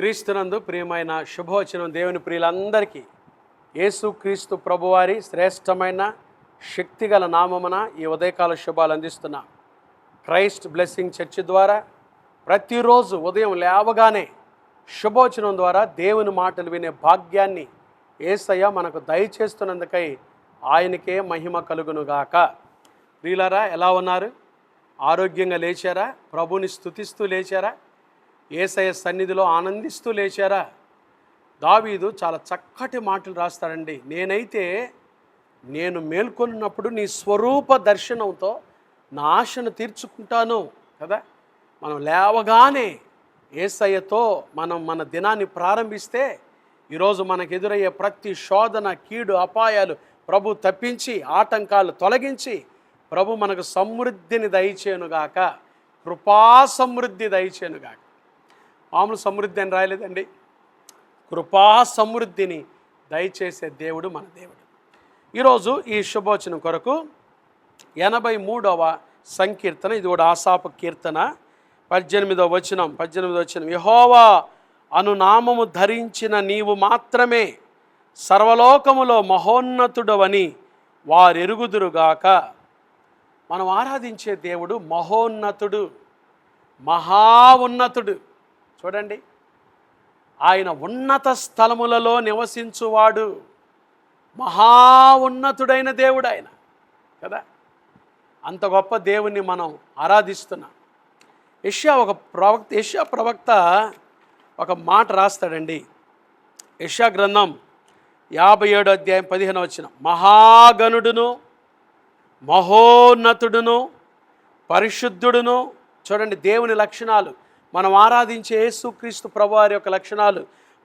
క్రీస్తునందు ప్రియమైన శుభవచనం దేవుని ప్రియులందరికీ యేసుక్రీస్తు ప్రభువారి శ్రేష్టమైన శక్తిగల నామమున ఈ ఉదయకాల శుభాలు అందిస్తున్నా. క్రైస్ట్ బ్లెస్సింగ్ చర్చ్ ద్వారా ప్రతిరోజు ఉదయం లేవగానే శుభవచనం ద్వారా దేవుని మాటలు వినే భాగ్యాన్ని యేసయ్య మనకు దయచేస్తున్నందుకై ఆయనకే మహిమ కలుగునుగాక. ప్రియులారా, ఎలా ఉన్నారు? ఆరోగ్యంగా లేచారా? ప్రభుని స్తుతిస్తూ లేచారా? యేసయ్య సన్నిధిలో ఆనందిస్తూ లేచారా? దావీదు చాలా చక్కటి మాటలు రాస్తాడండి. నేను మేల్కొన్నప్పుడు నీ స్వరూప దర్శనంతో నా ఆశను తీర్చుకుంటాను కదా. మనం లేవగానే యేసయ్యతో మన దినాన్ని ప్రారంభిస్తే ఈరోజు మనకు ఎదురయ్యే ప్రతి శోధన, కీడు, అపాయాలు ప్రభు తప్పించి, ఆటంకాలు తొలగించి ప్రభు మనకు సమృద్ధిని దయచేయునుగాక, కృపా సమృద్ధి దయచేయునుగాక. మామూలు సమృద్ధి అని రాయలేదండి, కృపా సమృద్ధిని దయచేసే దేవుడు మన దేవుడు. ఈరోజు ఈ శుభవచనం కొరకు 83వ సంకీర్తన, ఇది కూడా ఆసాపు కీర్తన, 18వ వచనం. యెహోవా అను నామము ధరించిన నీవు మాత్రమే సర్వలోకములో మహోన్నతుడవని వారెరుగుదురుగాక. మనం ఆరాధించే దేవుడు మహోన్నతుడు, మహా ఉన్నతుడు. చూడండి, ఆయన ఉన్నత స్థలములలో నివసించువాడు, మహా ఉన్నతుడైన దేవుడు ఆయన కదా. అంత గొప్ప దేవుణ్ణి మనం ఆరాధిస్తున్నాం. యెషయా ప్రవక్త ఒక మాట రాస్తాడండి. యెషయా గ్రంథం 57వ అధ్యాయం 15వ వచనం. మహాగణుడును మహోన్నతుడును పరిశుద్ధుడును. చూడండి, దేవుని లక్షణాలు, మనం ఆరాధించే యేసుక్రీస్తు ప్రభువారి యొక్క లక్షణాలు.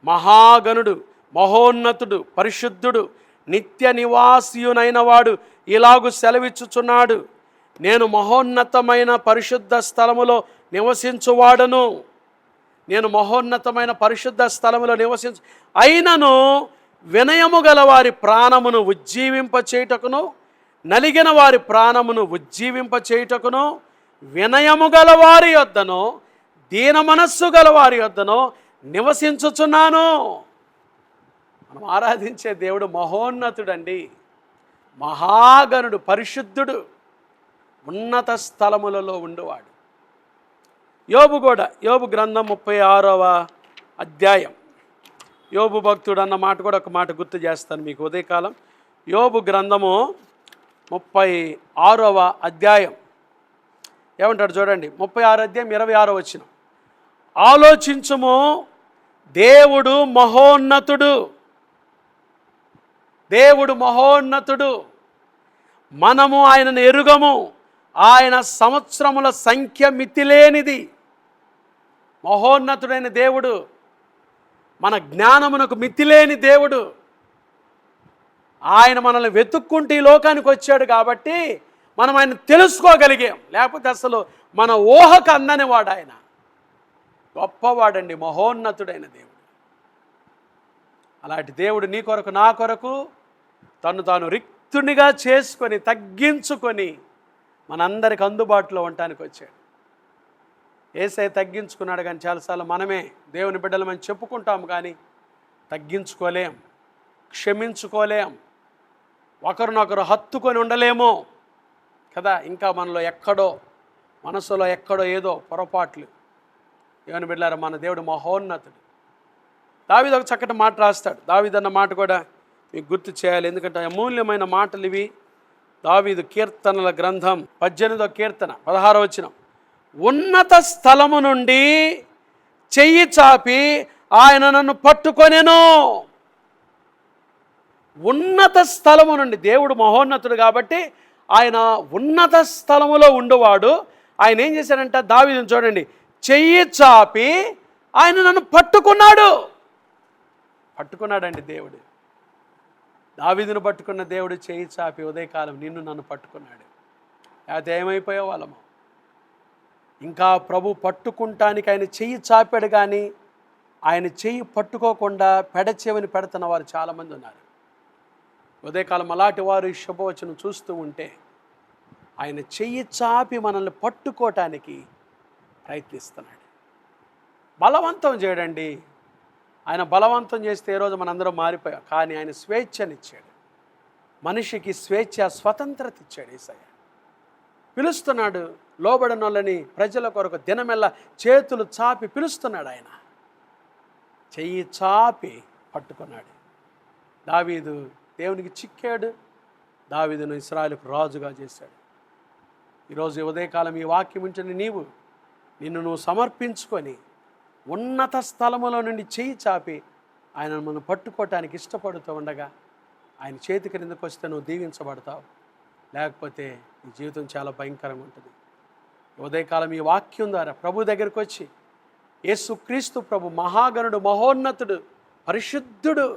మహాగణుడు, మహోన్నతుడు, పరిశుద్ధుడు, నిత్య నివాసియునైన వాడు ఇలాగు సెలవిచ్చుచున్నాడు, నేను మహోన్నతమైన పరిశుద్ధ స్థలములో నివసించువాడను. నేను మహోన్నతమైన పరిశుద్ధ స్థలములో అయినను వినయము గల వారి ప్రాణమును ఉజ్జీవింపచేయుటకును, నలిగిన వారి ప్రాణమును ఉజ్జీవింపచేయుటకును, వినయము గల వారి యొద్దను, దీన మనస్సు గల వారి యొద్దను నివసించుచున్నాను. మనం ఆరాధించే దేవుడు మహోన్నతుడండి, మహాగణుడు, పరిశుద్ధుడు, ఉన్నత స్థలములలో ఉండువాడు. యోబు గ్రంథం 36వ అధ్యాయం. యోబు భక్తుడు అన్న మాట కూడా ఒక మాట గుర్తు చేస్తాను మీకు ఉదయకాలం. యోబు గ్రంథము 36వ అధ్యాయం ఏమంటాడు చూడండి. 36 అధ్యాయం 26వ వచనం. ఆలోచించుము, దేవుడు మహోన్నతుడు, దేవుడు మహోన్నతుడు, మనము ఆయనను ఎరుగము, ఆయన సంవత్సరముల సంఖ్య మితిలేనిది. మహోన్నతుడైన దేవుడు, మన జ్ఞానమునకు మితిలేని దేవుడు. ఆయన మనల్ని వెతుక్కుంటూ ఈ లోకానికి వచ్చాడు కాబట్టి మనం ఆయన తెలుసుకోగలిగాం. లేకపోతే అసలు మన ఊహకు అందని వాడు ఆయన. గొప్పవాడండి, మహోన్నతుడైన దేవుడు. అలాంటి దేవుడు నీ కొరకు, నా కొరకు తను తాను రిక్తునిగా చేసుకొని, తగ్గించుకొని మనందరికి అందుబాటులో ఉండటానికి వచ్చాడు. యేసయ్య తగ్గించుకున్నాడు, కానీ చాలాసార్లు మనమే దేవుని బిడ్డలమని చెప్పుకుంటాము, కానీ తగ్గించుకోలేం, క్షమించుకోలేం, ఒకరినొకరు హత్తుకొని ఉండలేము కదా. ఇంకా మనలో ఎక్కడో, మనసులో ఎక్కడో ఏదో పొరపాట్లు. దేవుని బిడ్డలారా, మన దేవుడు మహోన్నతుడు. దావీదు ఒక చక్కటి మాట రాస్తాడు. దావీదు అన్న మాట కూడా మీకు గుర్తు చేయాలి, ఎందుకంటే అమూల్యమైన మాటలు ఇవి. దావీదు కీర్తనల గ్రంథం 18వ కీర్తన 16వ వచనం. ఉన్నత స్థలము నుండి చెయ్యి చాపి ఆయన నన్ను పట్టుకొనెను. ఉన్నత స్థలము నుండి, దేవుడు మహోన్నతుడు కాబట్టి ఆయన ఉన్నత స్థలములో ఉండువాడు. ఆయన ఏం చేశాడంట, దావీదును చూడండి, చెయ్యి చాపి ఆయన నన్ను పట్టుకున్నాడండి దేవుడు. దావీదును పట్టుకున్న దేవుడు చెయ్యి చాపి ఉదయకాలం నిన్ను నన్ను పట్టుకున్నాడు. అయితే ఏమైపోయే వాళ్ళము. ఇంకా ప్రభు పట్టుకుంటానికి ఆయన చెయ్యి చాపాడు, కానీ ఆయన చెయ్యి పట్టుకోకుండా పెడచెవిని పెడుతున్న వారు చాలామంది ఉన్నారు. ఉదయకాలం అలాంటి వారు ఈ శుభవచనం చూస్తూ ఉంటే ఆయన చెయ్యి చాపి మనల్ని పట్టుకోవటానికి ప్రయత్నిస్తున్నాడు. బలవంతం చేయడండి, ఆయన బలవంతం చేస్తే ఏ రోజు మనందరం మారిపోయాం. కానీ ఆయన స్వేచ్ఛనిచ్చాడు. మనిషికి స్వేచ్ఛ, స్వతంత్రత ఇచ్చాడు యేసయ్య. పిలుస్తున్నాడు లోబడిన వాళ్ళని ప్రజల కొరకు దినమెల్లా చేతులు చాపి పిలుస్తున్నాడు. ఆయన చెయ్యి చాపి పట్టుకున్నాడు. దావీదు దేవునికి చిక్కాడు. దావీదును ఇశ్రాయేలుకు రాజుగా చేశాడు. ఈరోజు ఉదయకాలం ఈ వాక్యం వింటున్న నీవు నిన్ను నువ్వు సమర్పించుకొని ఉన్నత స్థలములో నుండి చెయ్యి చాపి ఆయనను మనం పట్టుకోవటానికి ఇష్టపడుతూ ఉండగా ఆయన చేతి క్రిందకు వస్తే నువ్వు దీవించబడతావు. లేకపోతే నీ జీవితం చాలా భయంకరంగా ఉంటుంది. ఉదయకాలం ఈ వాక్యం ద్వారా ప్రభు దగ్గరికి వచ్చి యేసుక్రీస్తు ప్రభు మహాగణుడు, మహోన్నతుడు, పరిశుద్ధుడు,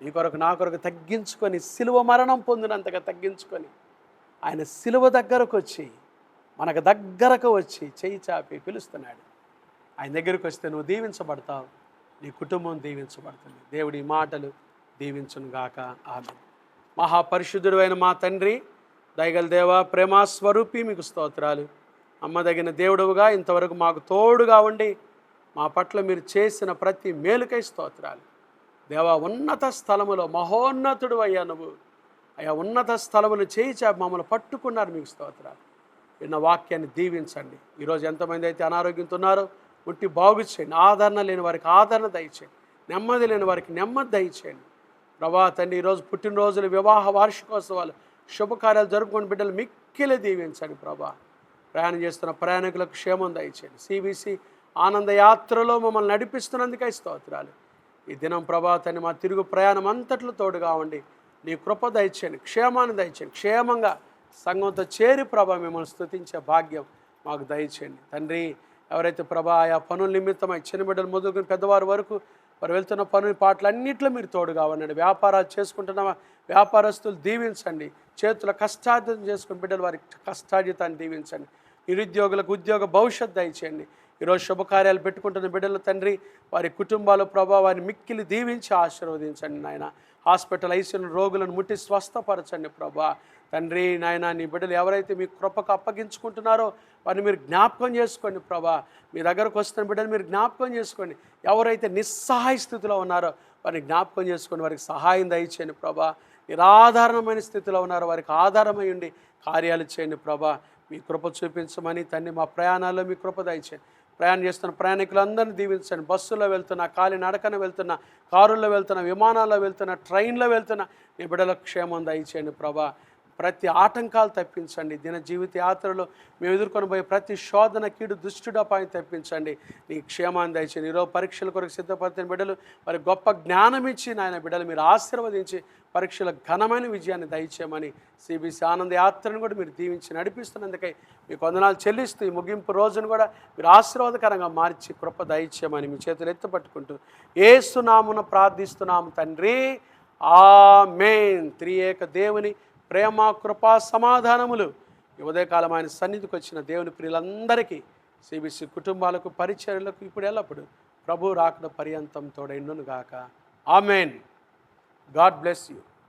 నీ కొరకు నా కొరకు తగ్గించుకొని సిలువ మరణం పొందినంతగా తగ్గించుకొని ఆయన సిలువ దగ్గరకు వచ్చి మనకు దగ్గరకు వచ్చి చెయ్యి చాపి పిలుస్తున్నాడు. ఆయన దగ్గరికి వస్తే నువ్వు దీవించబడతావు, నీ కుటుంబం దీవించబడుతుంది. దేవుడి మాటలు దీవించును గాక. ఆమేన్. మహాపరిశుద్ధుడు అయిన మా తండ్రి, దయగల దేవ, ప్రేమాస్వరూపి, మీకు స్తోత్రాలు. నమ్మదగిన దేవుడుగా ఇంతవరకు మాకు తోడుగా ఉండి మా పట్ల మీరు చేసిన ప్రతి మేలుకై స్తోత్రాలు. దేవా, ఉన్నత స్థలములో మహోన్నతుడు అయ్యా నువ్వు. అయ్యా, ఉన్నత స్థలములు చేయి చాపి మమ్మల్ని పట్టుకున్నారు. మీకు స్తోత్రాలు. విన్న వాక్యాన్ని దీవించండి. ఈరోజు ఎంతమంది అయితే అనారోగ్యంతో ఉన్నారో ముట్టి బాగు చేయండి. ఆదరణ లేని వారికి ఆదరణ దయచేయండి. నెమ్మది లేని వారికి నెమ్మది దయచేయండి. ప్రభా తండ్రి, ఈరోజు పుట్టినరోజులు, వివాహ వార్షికోత్సవాలు, శుభకార్యాలు జరుపుకుని బిడ్డలు మిక్కిలి దీవించండి. ప్రభా, ప్రయాణం చేస్తున్న ప్రయాణికులకు క్షేమం దయచేయండి. సిబిసి ఆనంద యాత్రలో మమ్మల్ని నడిపిస్తున్నందుకై స్తోత్రాలు. ఈ దినం ప్రభా తండ్రి, మా తిరుగు ప్రయాణం అంతట్లో తోడుగా ఉండి నీ కృప దయచేయండి, క్షేమాన్ని దయచేయండి. క్షేమంగా సంఘంతో చేరి ప్రభా మిమ్మల్ని స్తుతించే భాగ్యం మాకు దయచేయండి. తండ్రి, ఎవరైతే ప్రభా ఆయా పనుల నిమిత్తమై చిన్న బిడ్డలు మొదలుకొని పెద్దవారి వరకు వారు వెళ్తున్న పనుల పాటలన్నింటిలో మీరు తోడుగా ఉండండి. వ్యాపారాలు చేసుకుంటున్న వ్యాపారస్తులు దీవించండి. చేతుల కష్టార్జితం చేసుకుని బిడ్డలు వారి కష్టార్జితాన్ని దీవించండి. నిరుద్యోగులకు ఉద్యోగ భవిష్యత్తు దయచేయండి. ఈరోజు శుభకార్యాలు పెట్టుకుంటున్న బిడ్డల తండ్రి, వారి కుటుంబాలు ప్రభా వారిని మిక్కిలి దీవించి ఆశీర్వదించండి. నాయన, హాస్పిటల్ ఐసీయూలో రోగులను ముట్టి స్వస్థపరచండి. ప్రభా తండ్రి, నాయన, నీ బిడ్డలు ఎవరైతే మీ కృపకు అప్పగించుకుంటున్నారో వారిని మీరు జ్ఞాపకం చేసుకోండి. ప్రభా, మీ దగ్గరకు వస్తున్న బిడ్డలు మీరు జ్ఞాపకం చేసుకోండి. ఎవరైతే నిస్సహాయ స్థితిలో ఉన్నారో వారిని జ్ఞాపకం చేసుకొని వారికి సహాయం దయచేయండి. ప్రభా, నిరాధారణమైన స్థితిలో ఉన్నారో వారికి ఆధారమై ఉండి కార్యాలు చేయండి. ప్రభా, మీ కృప చూపించమని తండ్రి, మా ప్రయాణాల్లో మీ కృప దయచేయండి. ప్రయాణం చేస్తున్న ప్రయాణికులందరినీ దీవించండి. బస్సులో వెళ్తున్నా, కాలి నడకన వెళ్తున్నా, కారుల్లో వెళ్తున్నా, విమానాల్లో వెళ్తున్నా, ట్రైన్లో వెళ్తున్నా, నీ బిడ్డలకు క్షేమం దయచేయండి. ప్రభా, ప్రతి ఆటంకాలు తప్పించండి. దిన జీవిత యాత్రలో మేము ఎదుర్కొని పోయే ప్రతి శోధన, కీడు, దుష్టుడపాయం తప్పించండి. నీ క్షేమాన్ని దయచేయండి. ఈరోజు పరీక్షల కొరకు సిద్ధపడుతున్న బిడ్డలు వారి గొప్ప జ్ఞానం ఇచ్చి నాయన బిడ్డలు మీరు ఆశీర్వదించి పరీక్షల ఘనమైన విజయాన్ని దయచేయమని సిబిసి ఆనంద యాత్రను కూడా మీరు దీవించి నడిపిస్తున్నందుకై మీకు వందనాలు చెల్లిస్తూ ఈ ముగింపు రోజును కూడా మీరు ఆశీర్వాదకరంగా మార్చి కృప దయచేయమని మీ చేతులు ఎత్తుపట్టుకుంటూ యేసు నామమున ప్రార్థిస్తున్నాము తండ్రి. ఆమేన్. త్రియేక దేవుని ప్రేమ, కృపా, సమాధానములు ఈ ఉదయకాలం ఆయన సన్నిధికి వచ్చిన దేవుని ప్రియులందరికీ, సిబిసి కుటుంబాలకు, పరిచర్యలకు ఇప్పుడు ఎల్లప్పుడు ప్రభు రాకడ పర్యంతం తోడైండును గాక. ఆమేన్. God bless you.